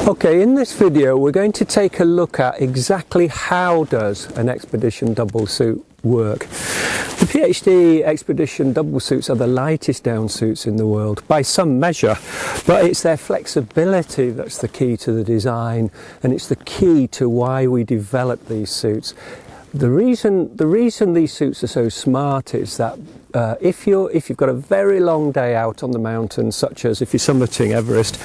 Okay, in this video we're going to take a look at exactly how does an expedition double suit work. The PhD expedition double suits are the lightest down suits in the world by some measure, but it's their flexibility that's the key to the design, and it's the key to why we develop these suits. The reason these suits are so smart is that if you've got a very long day out on the mountain, such as if you're summiting Everest,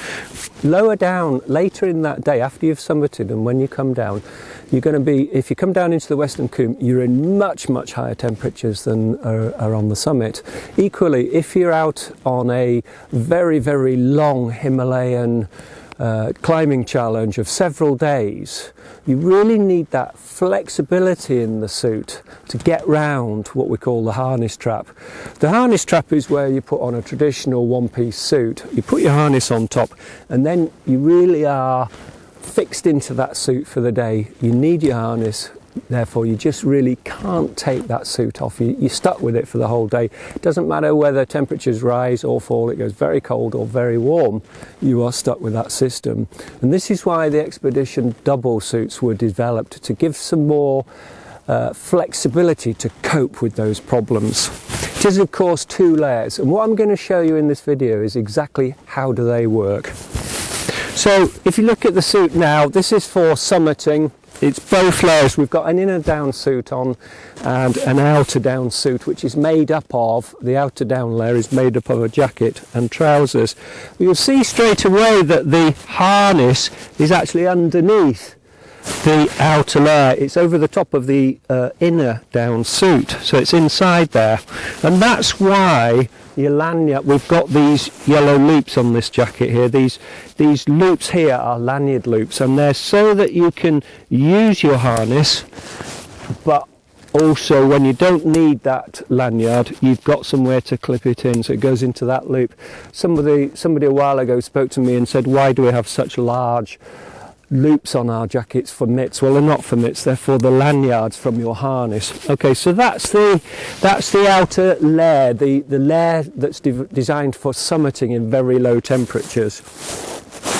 later in that day after you've summited, and when you come down, you're going to be, if you come down into the Western Cwm, you're in much higher temperatures than are on the summit. Equally, if you're out on a very long Himalayan climbing challenge of several days, you really need that flexibility in the suit to get round what we call the harness trap. The harness trap is where you put on a traditional one-piece suit. You put your harness on top, and then you really are fixed into that suit for the day. You need your harness, therefore you just really can't take that suit off. You're stuck with it for the whole day. It doesn't matter whether temperatures rise or fall, it goes very cold or very warm, you are stuck with that system. And this is why the expedition double suits were developed, to give some more flexibility to cope with those problems. It is of course 2 layers, and what I'm going to show you in this video is exactly how do they work. So if you look at the suit now, this is for summiting. It's both layers. We've got an inner down suit on and an outer down suit, which is made up of, the outer down layer is made up of a jacket and trousers. You'll see straight away that the harness is actually underneath the outer layer. It's over the top of the inner down suit, so it's inside there, and that's why your lanyard, we've got these yellow loops on this jacket here. These loops here are lanyard loops, and they're so that you can use your harness, but also when you don't need that lanyard, you've got somewhere to clip it in, so it goes into that loop. Somebody a while ago spoke to me and said, why do we have such large loops on our jackets for mitts? Well, they're not for mitts, they're for the lanyards from your harness. Okay, so that's the outer layer, the layer that's designed for summiting in very low temperatures.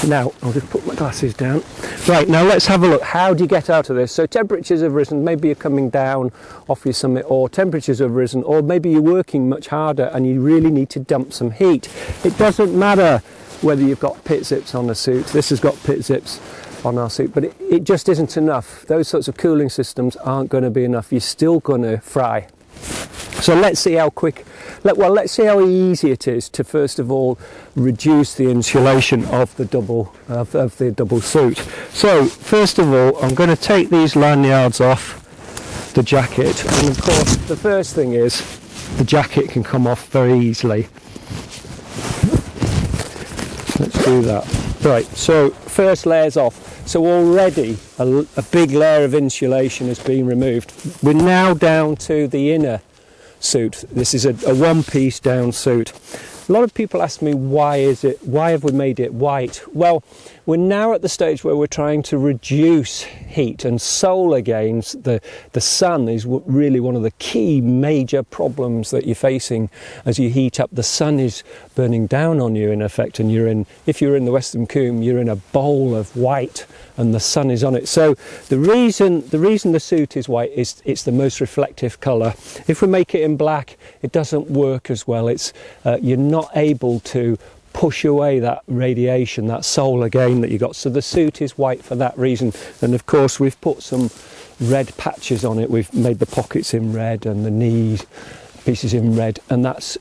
Now, I'll just put my glasses down. Right, now let's have a look. How do you get out of this? So temperatures have risen, maybe you're coming down off your summit, or temperatures have risen, or maybe you're working much harder and you really need to dump some heat. It doesn't matter whether you've got pit zips on a suit. This has got pit zips on our suit, but it just isn't enough. Those sorts of cooling systems aren't going to be enough. You're still going to fry. So let's see how let's see how easy it is to first of all reduce the insulation of the double suit. So first of all, I'm going to take these lanyards off the jacket, and of course the first thing is the jacket can come off very easily. Let's do that. Right, so first layer's off. So already a big layer of insulation has been removed. We're now down to the inner suit. This is a one-piece down suit. A lot of people ask me, why have we made it white? Well, we're now at the stage where we're trying to reduce heat and solar gains. The sun is really one of the key major problems that you're facing as you heat up. The sun is burning down on you in effect, and if you're in the Western Cwm, you're in a bowl of white and the sun is on it. So the reason the suit is white is it's the most reflective colour. If we make it in black, it doesn't work as well. You're not able to push away that radiation, that solar gain that you got. So the suit is white for that reason. And of course we've put some red patches on it. We've made the pockets in red and the knee pieces in red, and that's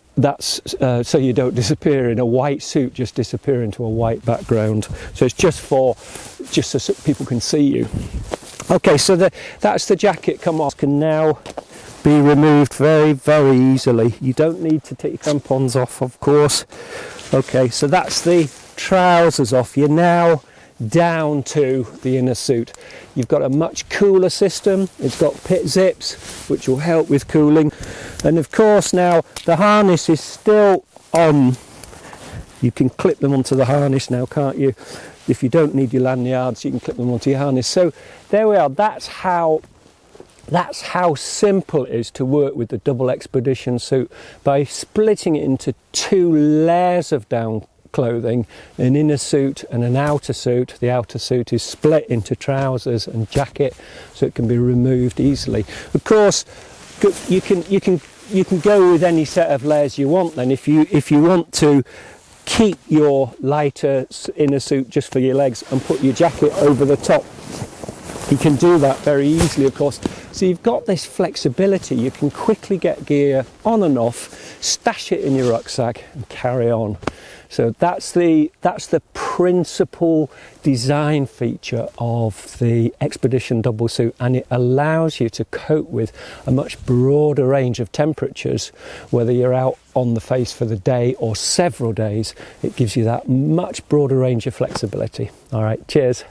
so you don't disappear in a white suit, just disappear into a white background. So it's just so people can see you. Okay, so that's the jacket come off. Can now be removed very easily. You don't need to take your crampons off, of course. Okay, so that's the trousers off. You're now down to the inner suit. You've got a much cooler system. It's got pit zips, which will help with cooling. And of course now the harness is still on. You can clip them onto the harness now, can't you? If you don't need your lanyards, you can clip them onto your harness. So there we are. That's how simple it is to work with the double expedition suit, by splitting it into 2 layers of down clothing, an inner suit and an outer suit. The outer suit is split into trousers and jacket, so it can be removed easily. Of course, you can go with any set of layers you want. Then, if you want to keep your lighter inner suit just for your legs and put your jacket over the top, you can do that very easily, of course. So you've got this flexibility. You can quickly get gear on and off, stash it in your rucksack and carry on. So that's the principal design feature of the Expedition double suit, and it allows you to cope with a much broader range of temperatures, whether you're out on the face for the day or several days. It gives you that much broader range of flexibility. All right, cheers.